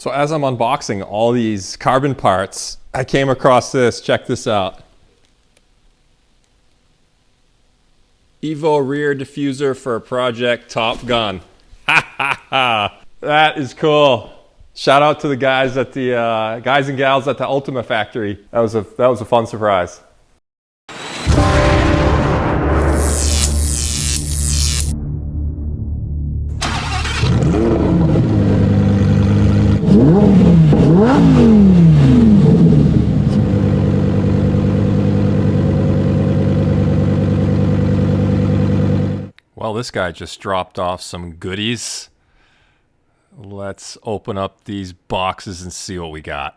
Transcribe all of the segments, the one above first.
So as I'm unboxing all these carbon parts, I came across this. Check this out. Evo rear diffuser for Project Top Gun. Ha ha ha! That is cool. Shout out to the guys at the guys and gals at the Ultima factory. That was a fun surprise. Well, this guy just dropped off some goodies. Let's open up these boxes and see what we got.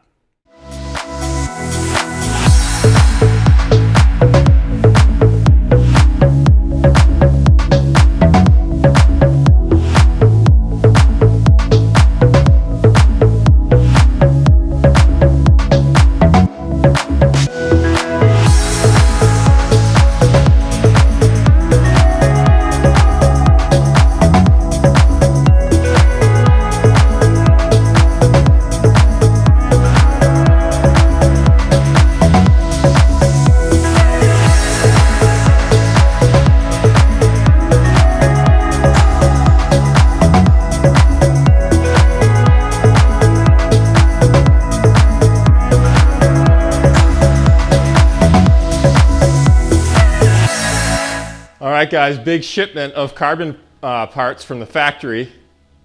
All right, guys, big shipment of carbon parts from the factory,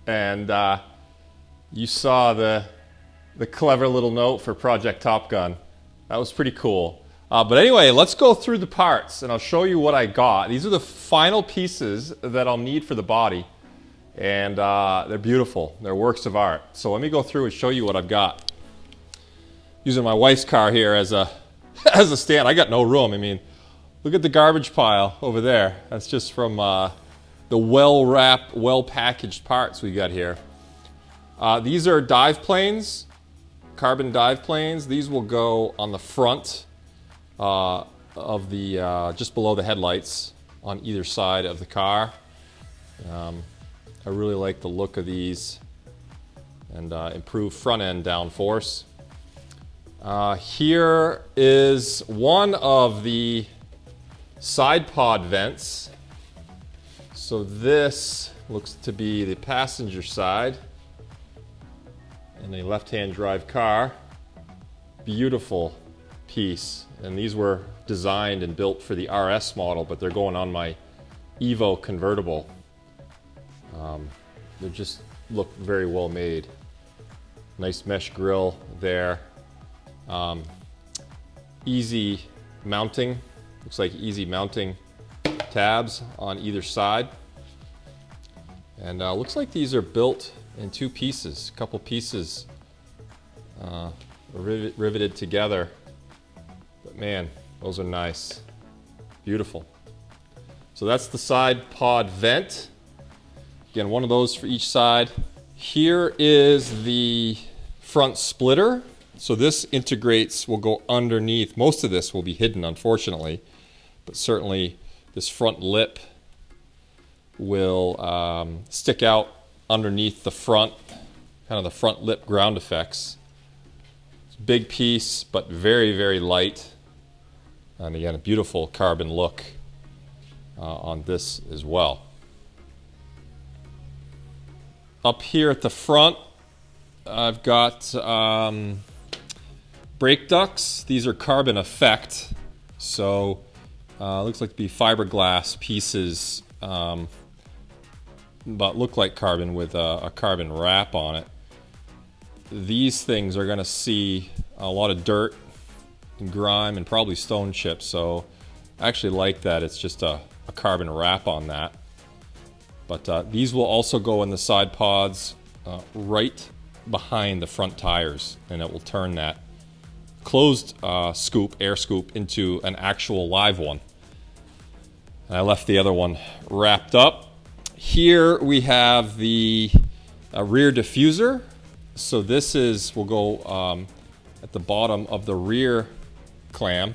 and you saw the clever little note for Project Top Gun. That was pretty cool. But anyway, let's go through the parts, and I'll show you what I got. These are the final pieces that I'll need for the body, and they're beautiful. They're works of art. So let me go through and show you what I've got. Using my wife's car here as a stand. I got no room. I mean, look at the garbage pile over there. That's just from the well-wrapped, well-packaged parts we got here. These are dive planes, carbon dive planes. These will go on the front of the, just below the headlights on either side of the car. I really like the look of these and improved front-end downforce. Here is one of the side pod vents. So this looks to be the passenger side in a left-hand drive car. Beautiful piece. And these were designed and built for the RS model, but they're going on my Evo convertible. They just look very well made. Nice mesh grille there. Easy mounting. Looks like easy mounting tabs on either side. And looks like these are built in two pieces. A couple pieces riveted together. But man, those are nice. Beautiful. So that's the side pod vent. Again, one of those for each side. Here is the front splitter. So this integrates, will go underneath. Most of this will be hidden, unfortunately. But certainly this front lip will stick out underneath the front, kind of the front lip ground effects. It's a big piece, but very, very light. And again, a beautiful carbon look on this as well. Up here at the front, I've got brake ducts. These are carbon effect. So looks like to be fiberglass pieces, but look like carbon with a carbon wrap on it. These things are going to see a lot of dirt and grime and probably stone chips, so I actually like that it's just a carbon wrap on that. But these will also go in the side pods right behind the front tires, and it will turn that closed air scoop into an actual live one. And I left the other one wrapped up. Here we have the rear diffuser. So this will go at the bottom of the rear clam.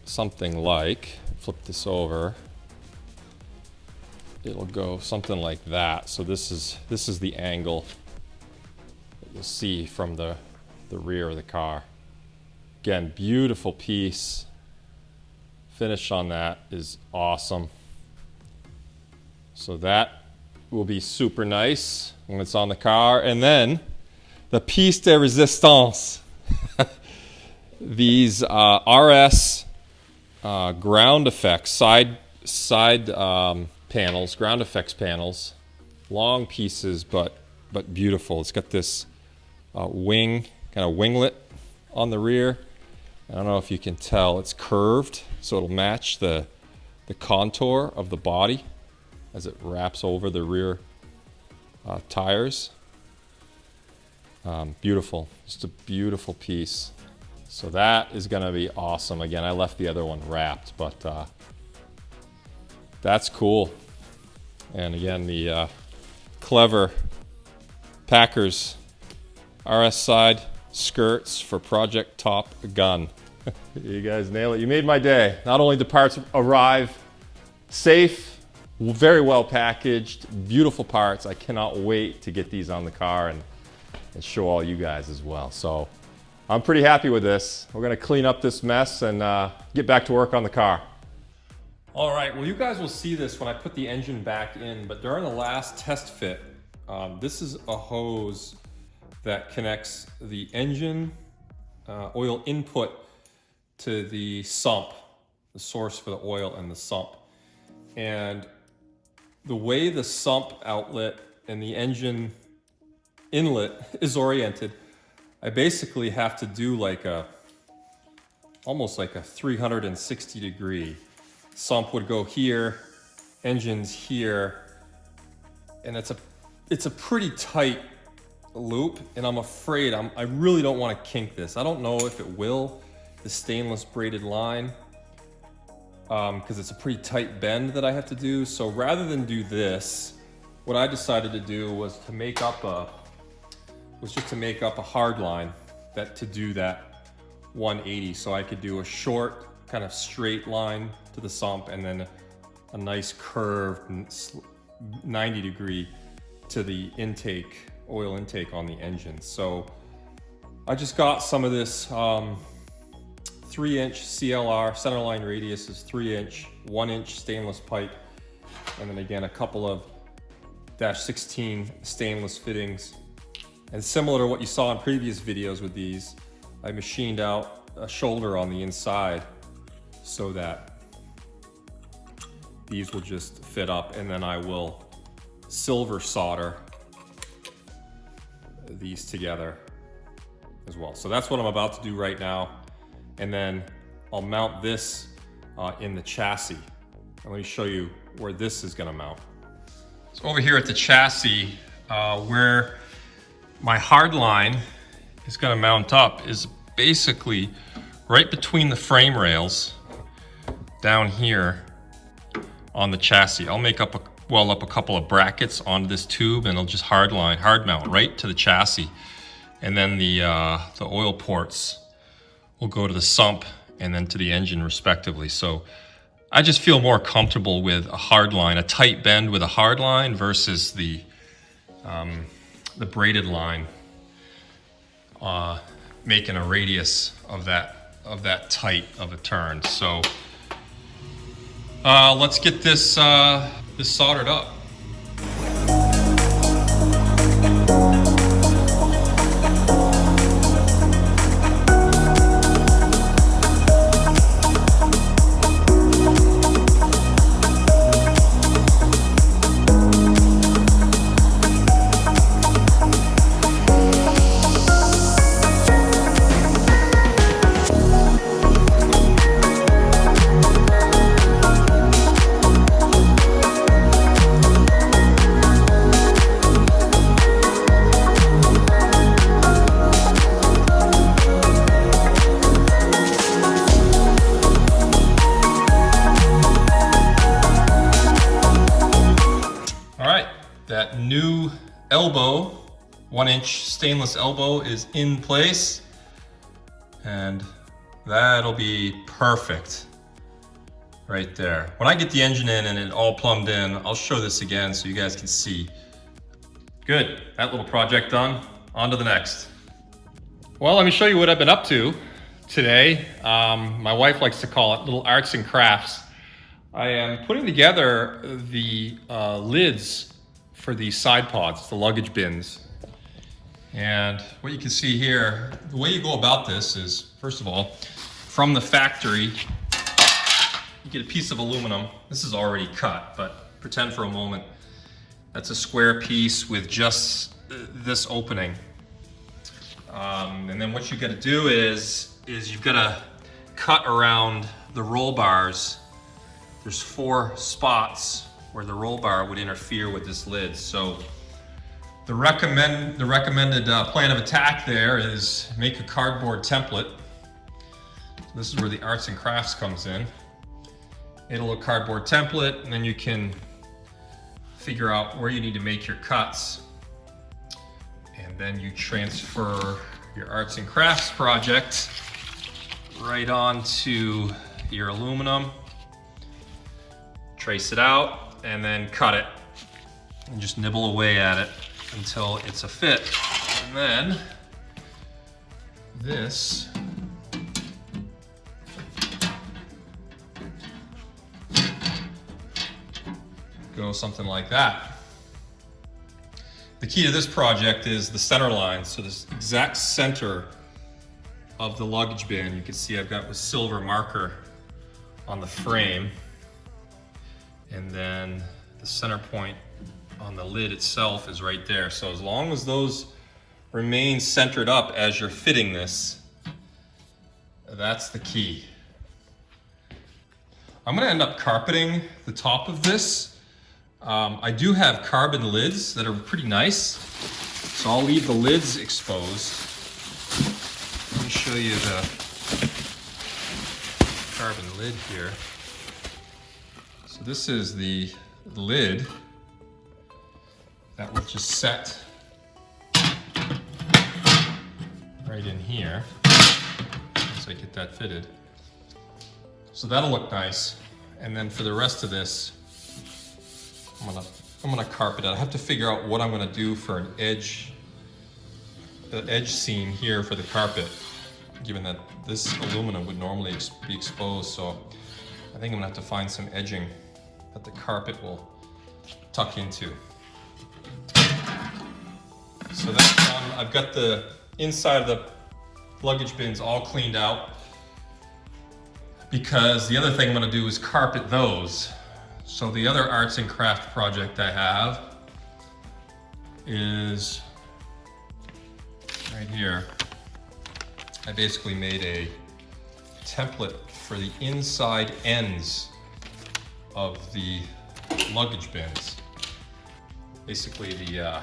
Something like, flip this over, it'll go something like that. So this is the angle you'll see from the rear of the car. Again, beautiful piece. Finish on that is awesome. So that will be super nice when it's on the car. And then the piece de resistance. These RS ground effects, side panels, ground effects panels, long pieces, but beautiful. It's got this wing, kind of winglet on the rear. I don't know if you can tell, it's curved, so it'll match the contour of the body as it wraps over the rear tires. Beautiful, just a beautiful piece. So that is gonna be awesome. Again, I left the other one wrapped, but that's cool. And again, the clever Packers RS side skirts for Project Top Gun. You guys nail it. You made my day. Not only the parts arrive safe, very well packaged, beautiful parts. I cannot wait to get these on the car and show all you guys as well. So I'm pretty happy with this. We're gonna clean up this mess and get back to work on the car. All right, well, you guys will see this when I put the engine back in, but during the last test fit, this is a hose that connects the engine oil input to the sump, the source for the oil and the sump. And the way the sump outlet and the engine inlet is oriented, I basically have to do like almost like a 360 degree. Sump would go here, engine's here, and it's a pretty tight loop, and I'm afraid I really don't want to kink this. I don't know if it will, the stainless braided line, because it's a pretty tight bend that I have to do. So rather than do this, what I decided to do was to make up a hard line to do that 180. So I could do a short kind of straight line to the sump and then a nice curved 90 degree to the intake, oil intake on the engine. So I just got some of this 3-inch CLR, centerline radius is 3-inch, 1-inch stainless pipe, and then again a couple of -16 stainless fittings. And similar to what you saw in previous videos with these, I machined out a shoulder on the inside so that these will just fit up, and then I will silver solder these together as well. So that's what I'm about to do right now. And then I'll mount this in the chassis. And let me show you where this is gonna mount. So over here at the chassis, where my hardline is gonna mount up is basically right between the frame rails down here on the chassis. I'll weld up a couple of brackets onto this tube, and I'll just hard mount right to the chassis. And then the oil ports will go to the sump and then to the engine respectively. So I just feel more comfortable with a hard line, a tight bend with a hard line versus the braided line, making a radius of that tight of a turn. So let's get this soldered up. That new elbow, 1-inch stainless elbow, is in place, and that'll be perfect right there. When I get the engine in and it all plumbed in, I'll show this again so you guys can see. Good, that little project done. On to the next. Well, let me show you what I've been up to today. My wife likes to call it little arts and crafts. I am putting together the lids for the side pods, the luggage bins. And what you can see here, the way you go about this is, first of all, from the factory, you get a piece of aluminum. This is already cut, but pretend for a moment that's a square piece with just this opening. And then what you got to do is you've got to cut around the roll bars. There's 4 spots where the roll bar would interfere with this lid. So the recommended plan of attack there is make a cardboard template. So this is where the arts and crafts comes in. Make a little cardboard template, and then you can figure out where you need to make your cuts. And then you transfer your arts and crafts project right onto your aluminum, trace it out, and then cut it. And just nibble away at it until it's a fit. And then this goes something like that. The key to this project is the center line. So this exact center of the luggage bin, you can see I've got with silver marker on the frame. And then the center point on the lid itself is right there. So as long as those remain centered up as you're fitting this, that's the key. I'm gonna end up carpeting the top of this. I do have carbon lids that are pretty nice, so I'll leave the lids exposed. Let me show you the carbon lid here. So this is the lid that will just set right in here once I get that fitted. So that'll look nice. And then for the rest of this, I'm gonna carpet it. I have to figure out what I'm gonna do for an edge, the edge seam here for the carpet, given that this aluminum would normally be exposed. So I think I'm gonna have to find some edging that the carpet will tuck into. So that's done. I've got the inside of the luggage bins all cleaned out, because the other thing I'm gonna do is carpet those. So the other arts and craft project I have is right here. I basically made a template for the inside ends of the luggage bins. Basically the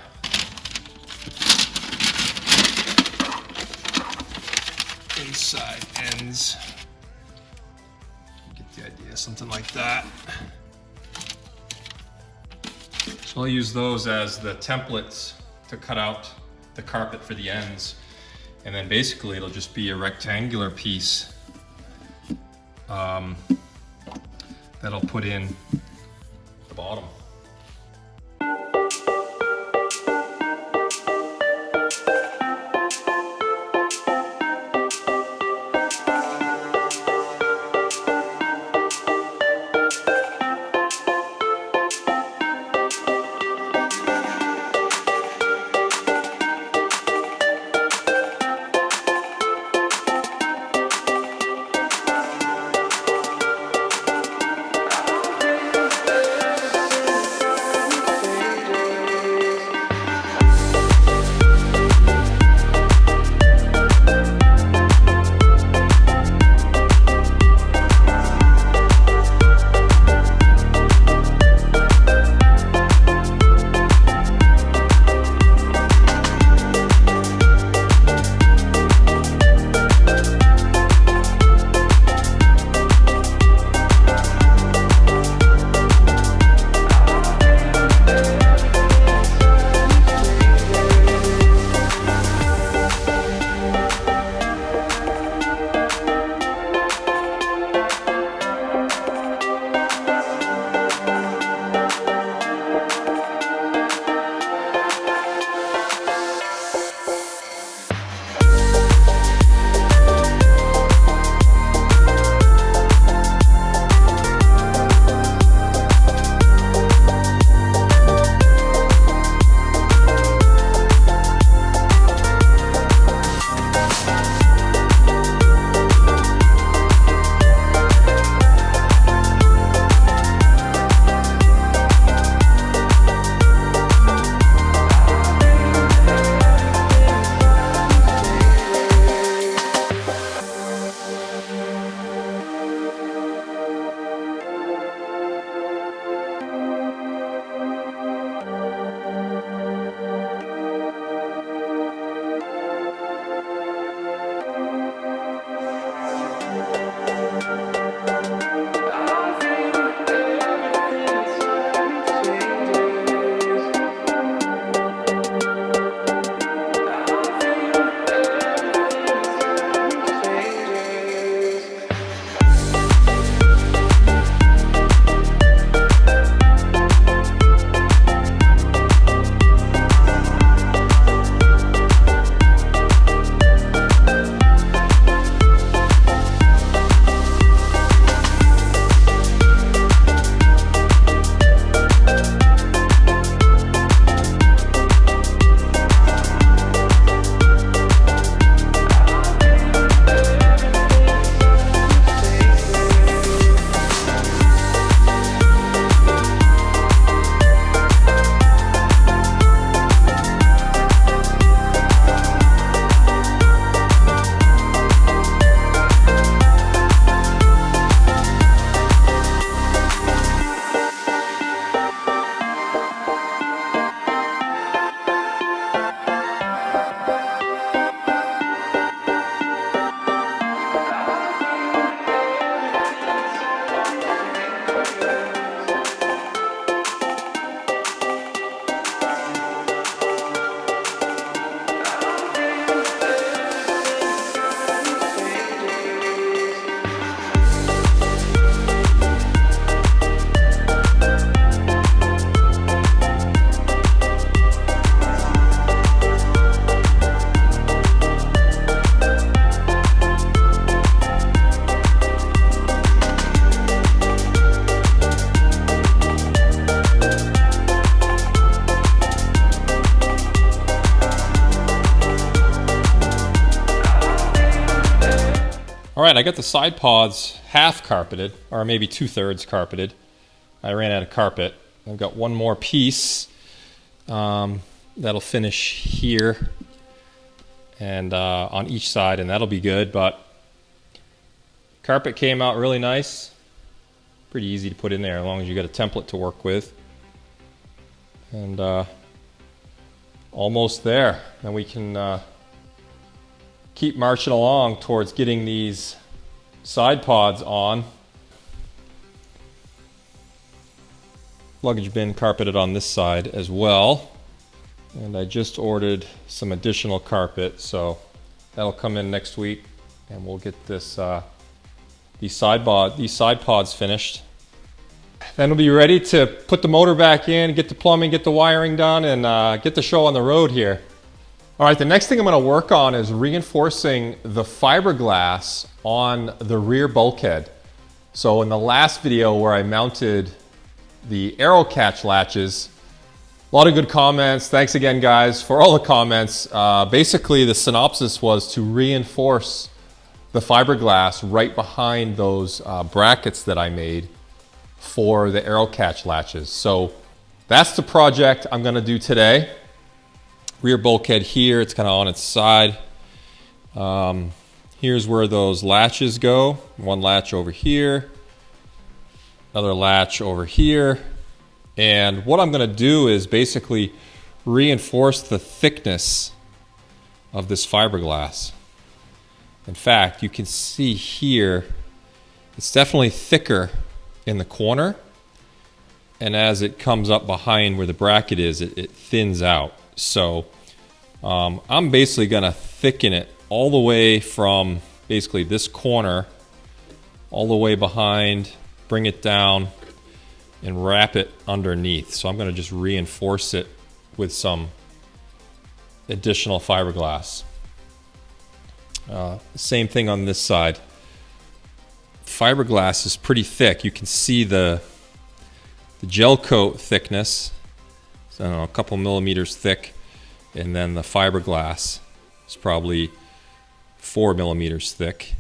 inside ends. Get the idea, something like that. So I'll use those as the templates to cut out the carpet for the ends. And then basically it'll just be a rectangular piece that I'll put in the bottom. All right, I got the side pods half carpeted, or maybe 2/3 carpeted. I ran out of carpet. I've got one more piece that'll finish here and on each side, and that'll be good. But carpet came out really nice. Pretty easy to put in there as long as you got a template to work with. And almost there. Then we can keep marching along towards getting these side pods on. Luggage bin carpeted on this side as well. And I just ordered some additional carpet, so that'll come in next week, and we'll get this these side pods finished. Then we'll be ready to put the motor back in, get the plumbing, get the wiring done, and get the show on the road here. All right, the next thing I'm going to work on is reinforcing the fiberglass on the rear bulkhead. So in the last video where I mounted the arrow catch latches, a lot of good comments. Thanks again, guys, for all the comments. Basically, the synopsis was to reinforce the fiberglass right behind those brackets that I made for the arrow catch latches. So that's the project I'm going to do today. Rear bulkhead here, it's kind of on its side. Here's where those latches go. One latch over here, another latch over here. And what I'm going to do is basically reinforce the thickness of this fiberglass. In fact, you can see here, it's definitely thicker in the corner. And as it comes up behind where the bracket is, it thins out. So I'm basically going to thicken it all the way from basically this corner all the way behind, bring it down, and wrap it underneath. So I'm going to just reinforce it with some additional fiberglass. Same thing on this side. Fiberglass is pretty thick. You can see the gel coat thickness. So I don't know, a couple millimeters thick, and then the fiberglass is probably 4 millimeters thick.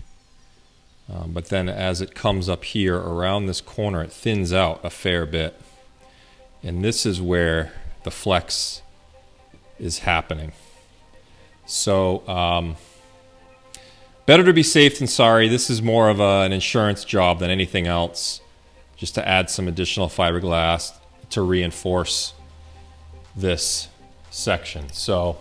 But then as it comes up here around this corner, it thins out a fair bit. And this is where the flex is happening. So better to be safe than sorry. This is more of an insurance job than anything else, just to add some additional fiberglass to reinforce this section. So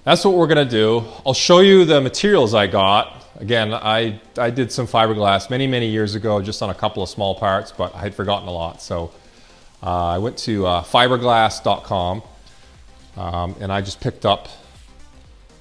that's what we're going to do. I'll show you the materials I got. Again, I did some fiberglass many years ago, just on a couple of small parts, but I had forgotten a lot. So I went to FiberglassReinforcement, and I just picked up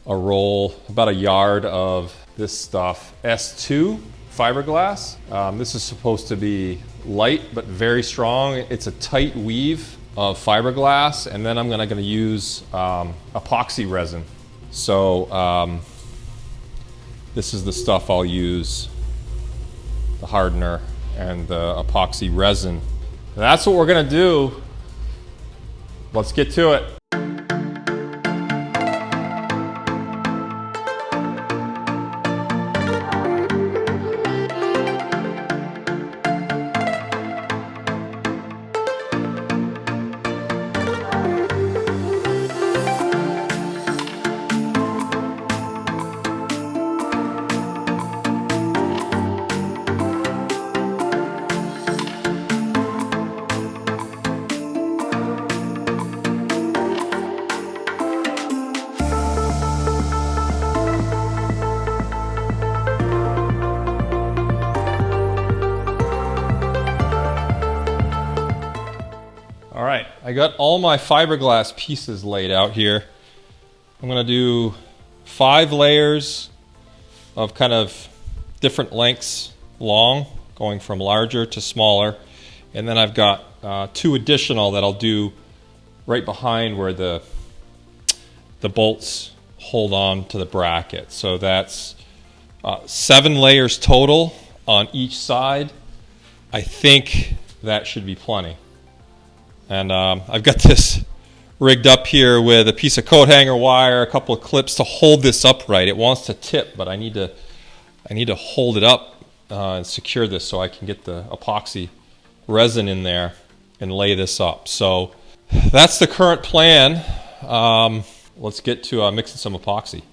a roll, about a yard of this stuff, S2 fiberglass. This is supposed to be light but very strong. It's a tight weave of fiberglass, and then I'm going to use epoxy resin. So this is the stuff I'll use, the hardener and the epoxy resin. And that's what we're going to do. Let's get to it. All right, I got all my fiberglass pieces laid out here. I'm going to do 5 layers of kind of different lengths long, going from larger to smaller. And then I've got 2 additional that I'll do right behind where the bolts hold on to the bracket. So that's 7 layers total on each side. I think that should be plenty. And I've got this rigged up here with a piece of coat hanger wire, a couple of clips to hold this upright. It wants to tip, but I need to I need to hold it up and secure this so I can get the epoxy resin in there and lay this up. So that's the current plan. Let's get to mixing some epoxy.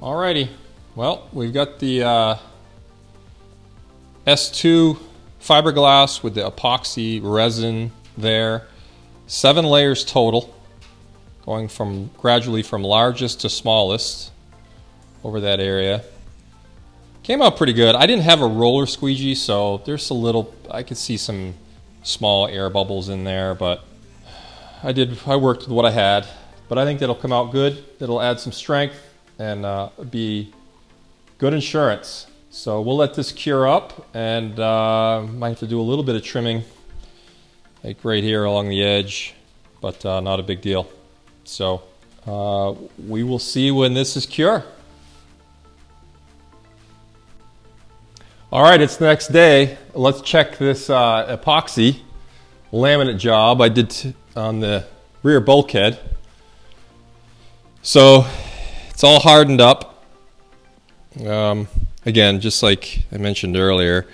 Alrighty, well, we've got the S2 fiberglass with the epoxy resin there. 7 layers total, going from gradually from largest to smallest over that area. Came out pretty good. I didn't have a roller squeegee, so there's a little, I could see some small air bubbles in there, but I worked with what I had. But I think that'll come out good. That'll add some strength and be good insurance. So we'll let this cure up, and might have to do a little bit of trimming, like right here along the edge, but not a big deal. So we will see when this is cured. All right, it's the next day. Let's check this epoxy laminate job I did on the rear bulkhead. So it's all hardened up. Again, just like I mentioned earlier,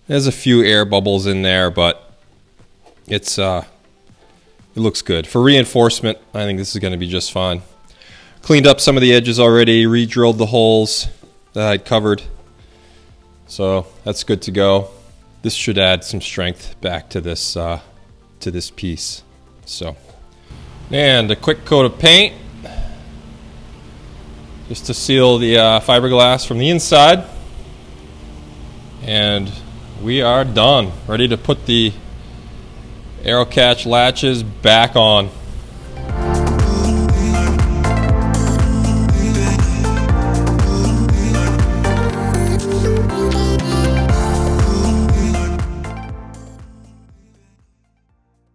there's a few air bubbles in there, but it looks good. For reinforcement, I think this is going to be just fine. Cleaned up some of the edges already, re-drilled the holes that I'd covered. So that's good to go. This should add some strength back to this piece. So, and a quick coat of paint, just to seal the fiberglass from the inside. And we are done. Ready to put the arrow catch latches back on.